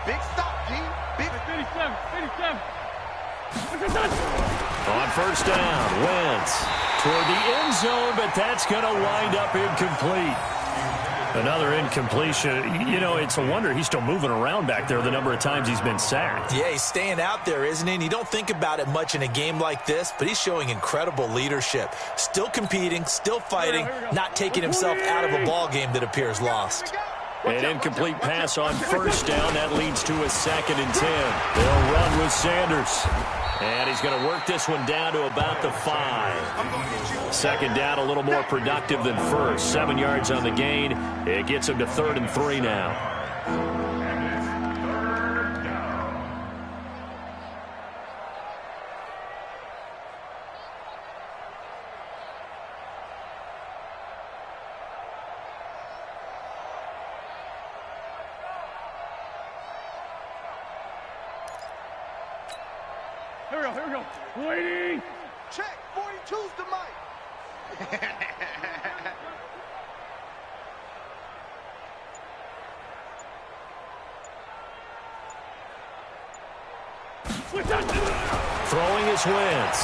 S4: Big stop, G. Big
S7: 87.
S3: On first down, Wentz toward the end zone, but that's going to wind up incomplete. Another incompletion. You know, it's a wonder he's still moving around back there the number of times he's been sacked.
S5: Yeah, he's staying out there, isn't he? And you don't think about it much in a game like this, but he's showing incredible leadership. Still competing, still fighting, not taking himself out of a ball game that appears lost.
S3: An incomplete pass on first down. That leads to a 2nd and 10. They'll run with Sanders. And he's going to work this one down to about the 5. Second down, a little more productive than first. 7 yards on the gain. It gets him to 3rd and 3 now.
S7: Here we go. Waiting.
S4: check. 42's the mic.
S3: Throwing his Wentz.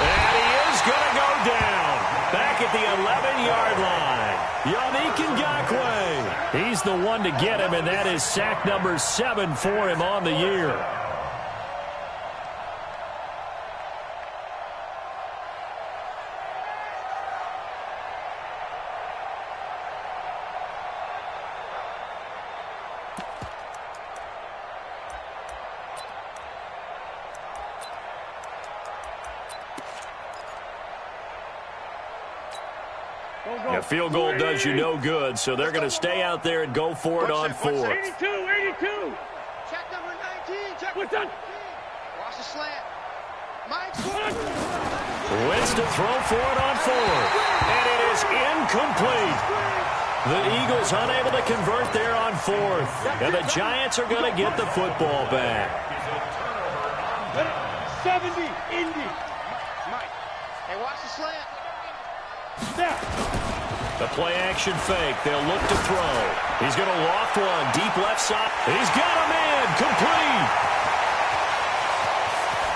S3: And he is going to go down. Back at the 11-yard line. Yannick Ngakoue. He's the one to get him, and that is sack number 7 for him on the year. A field goal does you no good, so they're going to stay out there and go for it on 4th.
S7: 82.
S4: Check number 19. Check
S7: What's that?
S4: Watch the slant. Mike's
S3: Wentz to throw for it on 4th. And it is incomplete. The Eagles unable to convert there on 4th. And the Giants are going to get the football back.
S7: 70, Indy.
S4: Mike. Hey, watch the slant.
S7: There.
S3: The play action fake. They'll look to throw. He's going to loft one. Deep left side. He's got him in. Complete.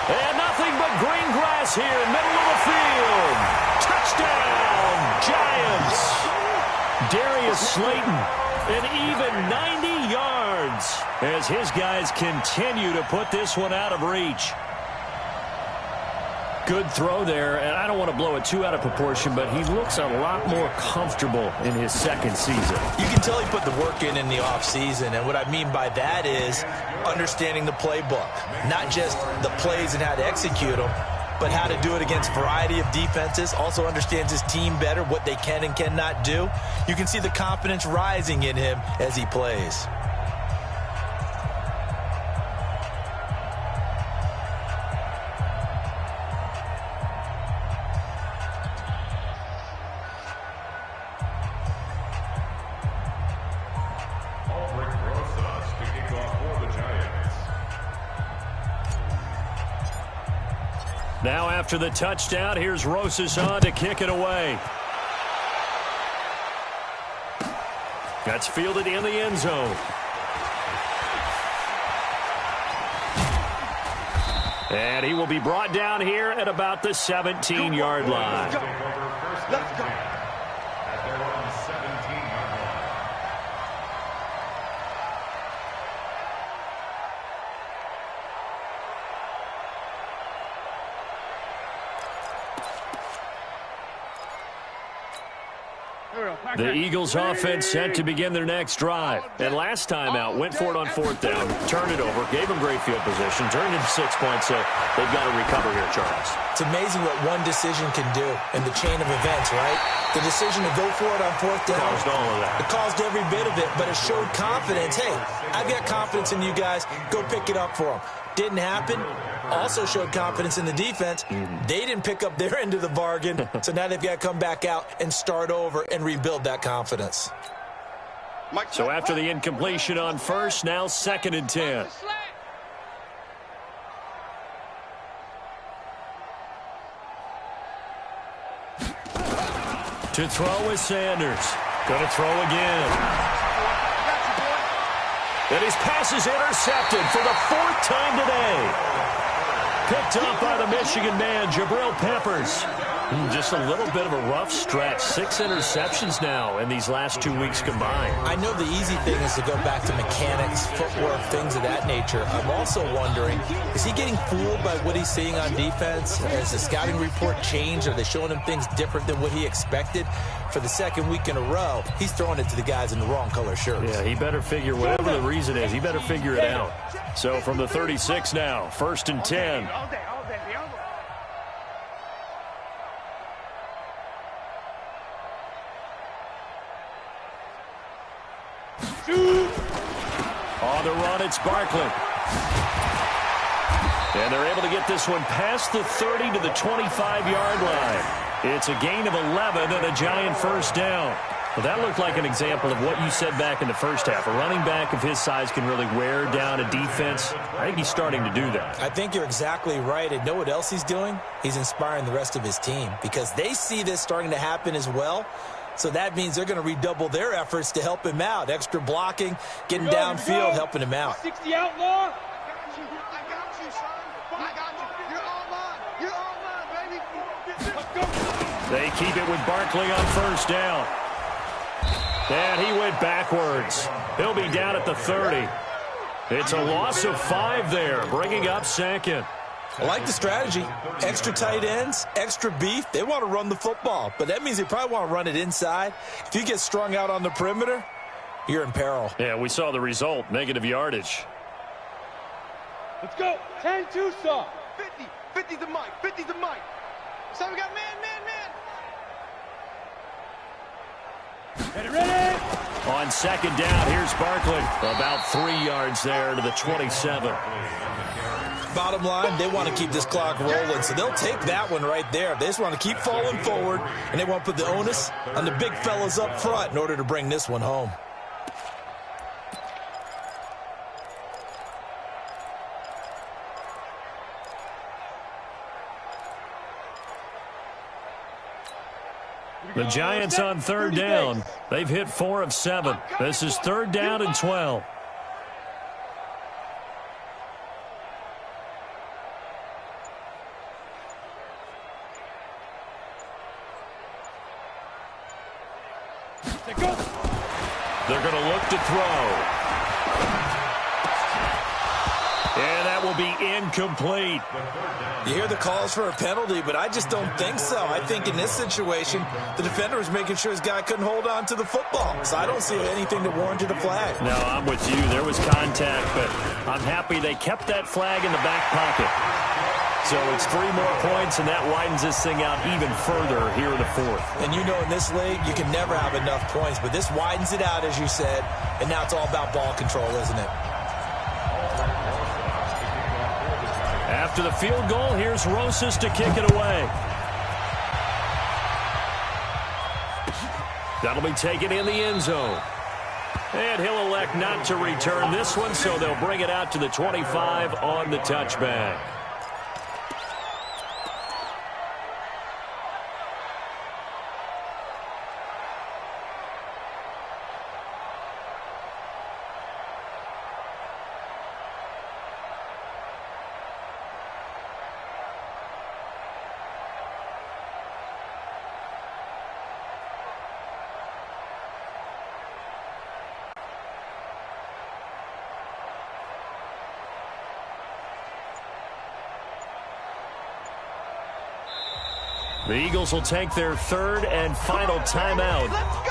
S3: And nothing but green grass here. Middle of the field. Touchdown. Giants. Darius Slayton. An even 90 yards as his guys continue to put this one out of reach. Good throw there, and I don't want to blow it too out of proportion, but he looks a lot more comfortable in his second season.
S5: You can tell he put the work in the offseason, and what I mean by that is understanding the playbook. Not just the plays and how to execute them, but how to do it against a variety of defenses. Also understands his team better, what they can and cannot do. You can see the confidence rising in him as he plays.
S3: Now after the touchdown, here's Rosas on to kick it away. That's fielded in the end zone. And he will be brought down here at about the 17-yard line.
S4: Let's go.
S6: At their own 17-yard line.
S7: Here
S3: The Eagles offense set to begin their next drive. And last time out, went for it on fourth down, turned it over, gave them great field position, turned it into 6 points, so they've got to recover here, Charles.
S5: It's amazing what one decision can do in the chain of events, right? The decision to go for it on fourth down.
S3: Caused all of that.
S5: It caused every bit of it, but it showed confidence. Hey, I've got confidence in you guys. Go pick it up for them. Didn't happen. Also showed confidence in the defense. They didn't pick up their end of the bargain, so now they've got to come back out and start over and rebuild that confidence.
S3: So after the incompletion on first, now 2nd and 10. To throw is Sanders. Going to throw again. And his pass is intercepted for the 4th time today. Picked up by the Michigan man, Jabril Peppers. Just a little bit of a rough stretch. 6 interceptions now in these last 2 weeks combined.
S5: I know the easy thing is to go back to mechanics, footwork, things of that nature. I'm also wondering, is he getting fooled by what he's seeing on defense? Has the scouting report changed? Are they showing him things different than what he expected? For the 2nd week in a row, he's throwing it to the guys in the wrong color shirts.
S3: Yeah, he better figure, whatever the reason is, he better figure it out. So from the 36 now, 1st and 10. On the run, it's Barkley. And they're able to get this one past the 30 to the 25-yard line. It's a gain of 11 and a giant first down. Well, that looked like an example of what you said back in the first half. A running back of his size can really wear down a defense. I think he's starting to do that. I
S5: think you're exactly right. And know what else he's doing? He's inspiring the rest of his team because they see this starting to happen as well. So that means they're going to redouble their efforts to help him out. Extra blocking, getting downfield, helping him out.
S7: 60 outlaw.
S4: I got you, son. I got you. You're all mine. You're all mine, baby. Let's go.
S3: They keep it with Barkley on first down. And he went backwards. He'll be down at the 30. It's a loss of 5 there, bringing up 2nd.
S5: I like the strategy. Extra tight ends, extra beef. They want to run the football, but that means they probably want to run it inside. If you get strung out on the perimeter, you're in peril.
S3: Yeah, we saw the result, negative yardage.
S7: Let's go. 10-2, son.
S4: 50 the mic. 50 the mic. So we got man.
S7: Ready.
S3: On 2nd down, here's Barkley. About 3 yards there to the 27.
S5: Bottom line, they want to keep this clock rolling, so they'll take that one right there. They just want to keep falling forward, and they want to put the onus on the big fellas up front in order to bring this one home.
S3: The Giants on 3rd down. They've hit 4 of 7. This is 3rd down and 12. They're going to look to throw. And that will be incomplete.
S5: You hear the calls for a penalty, but I just don't think so. I think in this situation, the defender was making sure his guy couldn't hold on to the football. So I don't see anything that warranted a flag.
S3: No, I'm with you. There was contact, but I'm happy they kept that flag in the back pocket. So it's 3 more points, and that widens this thing out even further here in the 4th.
S5: And you know in this league, you can never have enough points, but this widens it out, as you said, and now it's all about ball control, isn't it?
S3: After the field goal, here's Rosas to kick it away. That'll be taken in the end zone. And he'll elect not to return this one, so they'll bring it out to the 25 on the touchback. The Eagles will take their third and final timeout.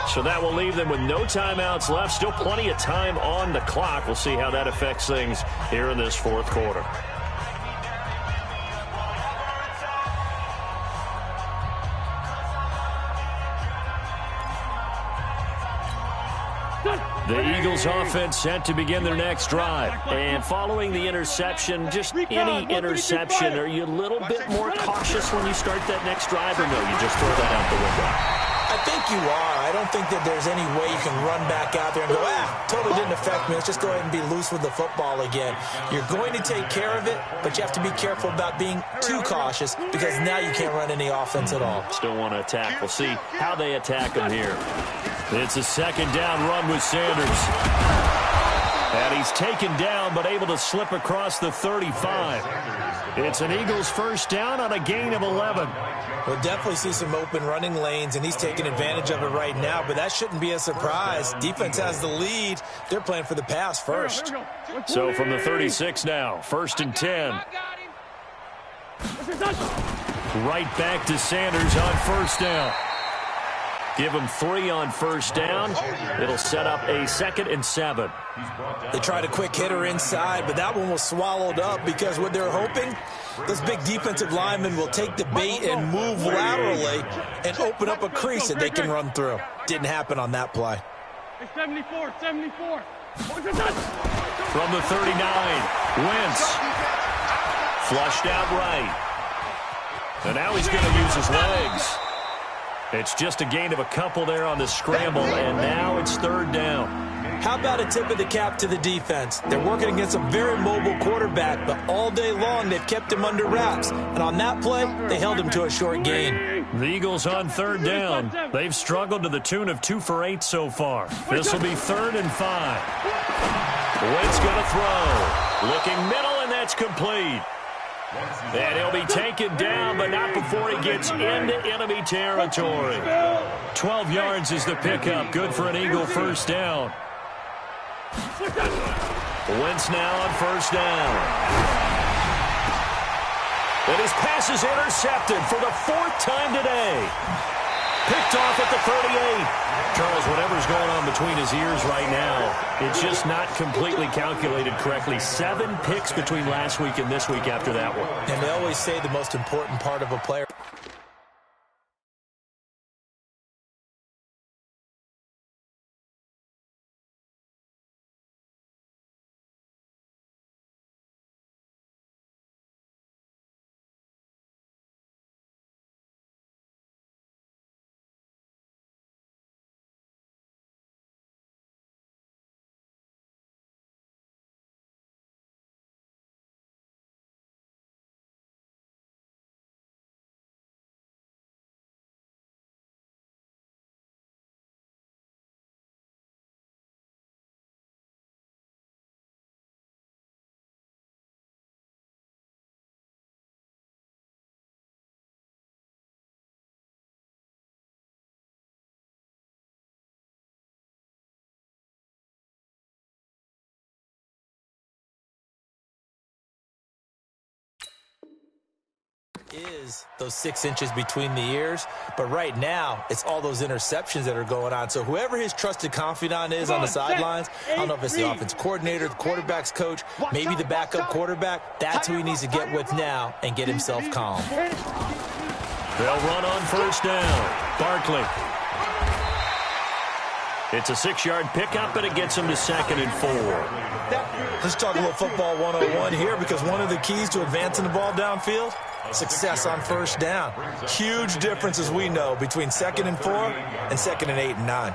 S3: So that will leave them with no timeouts left. Still plenty of time on the clock. We'll see how that affects things here in this fourth quarter. The Eagles offense set to begin their next drive. And following the interception, just any interception, are you a little bit more cautious when you start that next drive, or no, you just throw that out the window?
S5: I think you are. I don't think that there's any way you can run back out there and go, totally didn't affect me. Let's just go ahead and be loose with the football again. You're going to take care of it, but you have to be careful about being too cautious because now you can't run any offense at all.
S3: Still want to attack. We'll see how they attack them here. It's a second down run with Sanders. And he's taken down but able to slip across the 35. It's an Eagles first down on a gain of 11.
S5: We'll definitely see some open running lanes, and he's taking advantage of it right now, but that shouldn't be a surprise. Defense has the lead. They're playing for the pass first.
S3: So from the 36 now, 1st and 10. Right back to Sanders on first down. Give him 3 on first down. It'll set up a 2nd and 7.
S5: They tried a quick hitter inside, but that one was swallowed up because what they're hoping, those big defensive linemen will take the bait and move laterally and open up a crease that they can run through. Didn't happen on that play.
S7: 74.
S3: From the 39, Wentz. Flushed out right. And now he's going to use his legs. It's just a gain of a couple there on the scramble, and now it's 3rd down.
S5: How about a tip of the cap to the defense? They're working against a very mobile quarterback, but all day long they've kept him under wraps. And on that play, they held him to a short gain.
S3: The Eagles on 3rd down. They've struggled to the tune of 2 for 8 so far. This will be 3rd and 5. Wentz going to throw. Looking middle, and that's complete. And he'll be taken down, but not before he gets into enemy territory. 12 yards is the pickup. Good for an Eagle first down. Wentz now on first down. And his pass is intercepted for the 4th time today. Picked off at the 38. Charles, whatever's going on between his ears right now, it's just not completely calculated correctly. 7 picks between last week and this week after that one.
S5: And they always say the most important part of a player. Is those 6 inches between the ears, but right now it's all those interceptions that are going on. So whoever his trusted confidant is on the sidelines, I don't know if it's the offense coordinator, the quarterback's coach, maybe the backup quarterback, that's who he needs to get with now and get himself calm.
S3: They'll run on first down. Barkley. It's a 6-yard pickup, and it gets him to 2nd and 4.
S5: Let's talk a little football 101 here, because one of the keys to advancing the ball downfield, success on first down. Huge difference, as we know, between 2nd and 4 and 2nd and 8 and 9.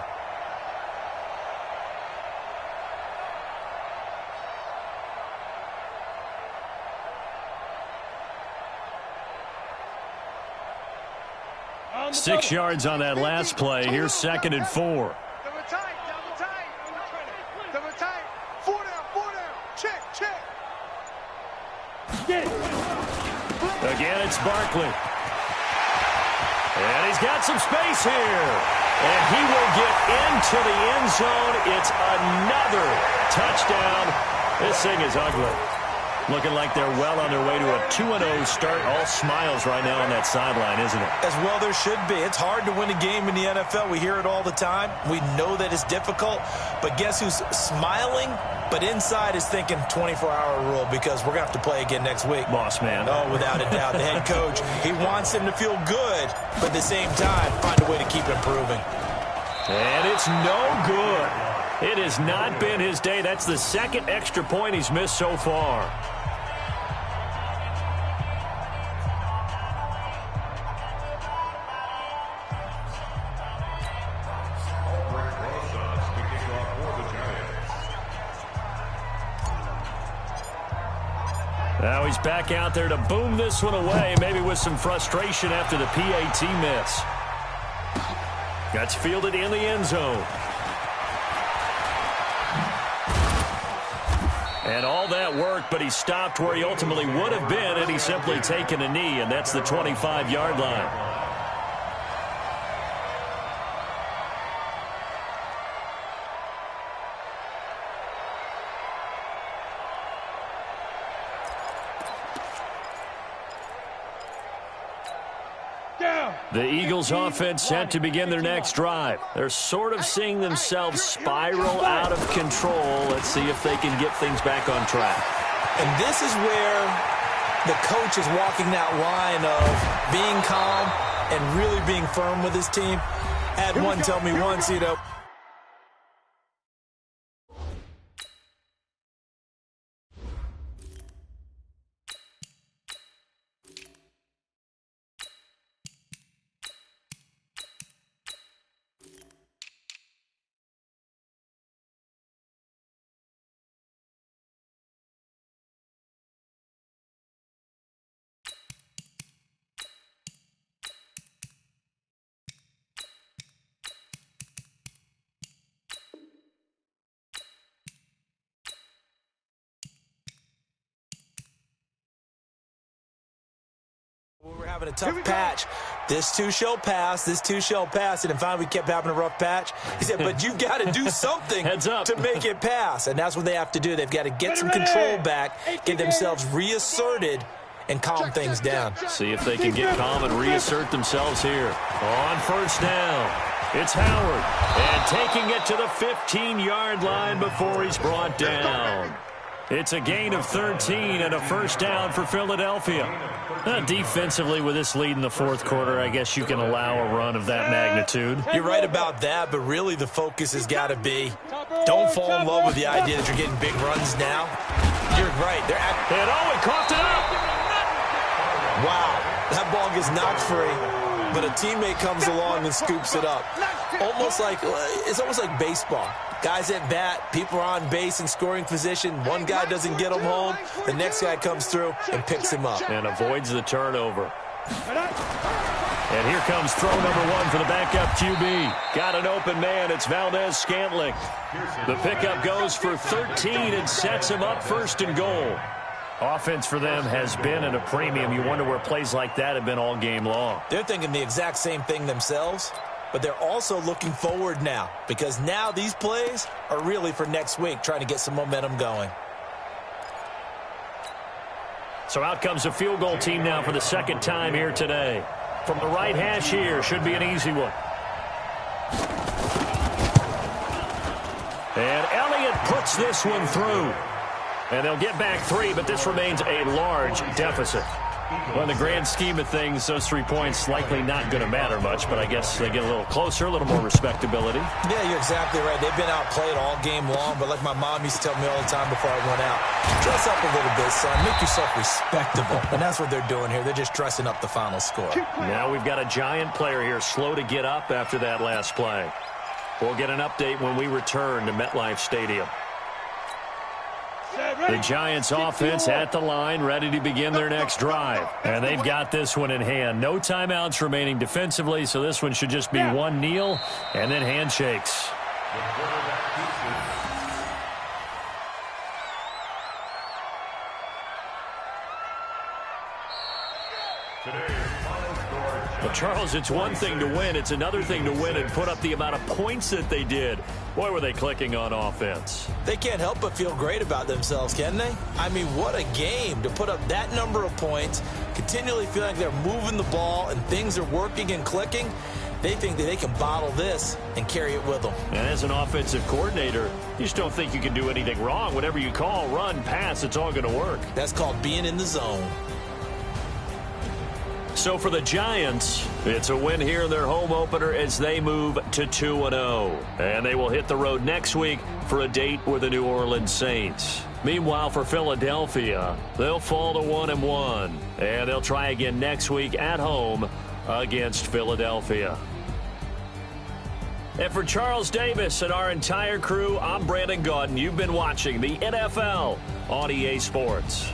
S3: Six yards on that last play. Here's 2nd and 4. Again, it's Barkley. And he's got some space here. And he will get into the end zone. It's another touchdown. This thing is ugly. Looking like they're well on their way to a 2-0 start. All smiles right now on that sideline, isn't it?
S5: As well there should be. It's hard to win a game in the NFL. We hear it all the time. We know that it's difficult. But guess who's smiling? But inside is thinking 24-hour rule because we're going to have to play again next week.
S3: Boss man.
S5: Oh, without a doubt. The head coach, he wants him to feel good, but at the same time, find a way to keep improving.
S3: And it's no good. It has not been his day. That's the second extra point he's missed so far. Now he's back out there to boom this one away, maybe with some frustration after the PAT miss. Gets fielded in the end zone. And all that work, but he stopped where he ultimately would have been had he simply taken a knee, and that's the 25-yard line. The Eagles offense set to begin their next drive. They're sort of seeing themselves spiral out of control. Let's see if they can get things back on track.
S5: And this is where the coach is walking that line of being calm and really being firm with his team. Had one tell me once, you know, we're having a tough patch. This too shall pass. This too shall pass. And finally, we kept having a rough patch. He said, but you've got to do something to make it pass. And that's what they have to do. They've got to get some control back, get themselves reasserted, and calm things down.
S3: See if they can get calm and reassert themselves here. On first down, it's Howard. And taking it to the 15-yard line before he's brought down. It's a gain of 13 and a first down for Philadelphia. Defensively, with this lead in the fourth quarter, I guess you can allow a run of that magnitude.
S5: You're right about that, but really the focus has got to be don't fall in love with the idea that you're getting big runs now. You're right.
S3: And he coughed it up.
S5: Wow. That ball gets knocked free, but a teammate comes along and scoops it up. It's almost like baseball. Guys at bat, people are on base in scoring position. One guy doesn't get him home. The next guy comes through and picks him up.
S3: And avoids the turnover. And here comes throw number one for the backup QB. Got an open man. It's Valdez-Scantling. The pickup goes for 13 and sets him up first and goal. Offense for them has been at a premium. You wonder where plays like that have been all game long.
S5: They're thinking the exact same thing themselves. But they're also looking forward now because now these plays are really for next week, trying to get some momentum going.
S3: So out comes a field goal team now for the second time here today. From the right hash here, should be an easy one. And Elliott puts this one through. And they'll get back 3, but this remains a large deficit. Well, in the grand scheme of things, those 3 points likely not going to matter much, but I guess they get a little closer, a little more respectability.
S5: Yeah, you're exactly right. They've been outplayed all game long, but like my mom used to tell me all the time before I went out, dress up a little bit, son. Make yourself respectable. And that's what they're doing here. They're just dressing up the final score.
S3: Now we've got a Giant player here slow to get up after that last play. We'll get an update when we return to MetLife Stadium. The Giants offense at the line, ready to begin their next drive. And they've got this one in hand. No timeouts remaining defensively, so this one should just be one kneel and then handshakes. Well, Charles, it's one thing to win. It's another thing to win and put up the amount of points that they did. Boy, were they clicking on offense.
S5: They can't help but feel great about themselves, can they? I mean, what a game to put up that number of points, continually feel like they're moving the ball and things are working and clicking. They think that they can bottle this and carry it with them.
S3: And as an offensive coordinator, you just don't think you can do anything wrong. Whatever you call, run, pass, it's all going to work.
S5: That's called being in the zone.
S3: So for the Giants, it's a win here in their home opener as they move to 2-0. And they will hit the road next week for a date with the New Orleans Saints. Meanwhile, for Philadelphia, they'll fall to 1-1. And they'll try again next week at home against Philadelphia. And for Charles Davis and our entire crew, I'm Brandon Gaudin. You've been watching the NFL on EA Sports.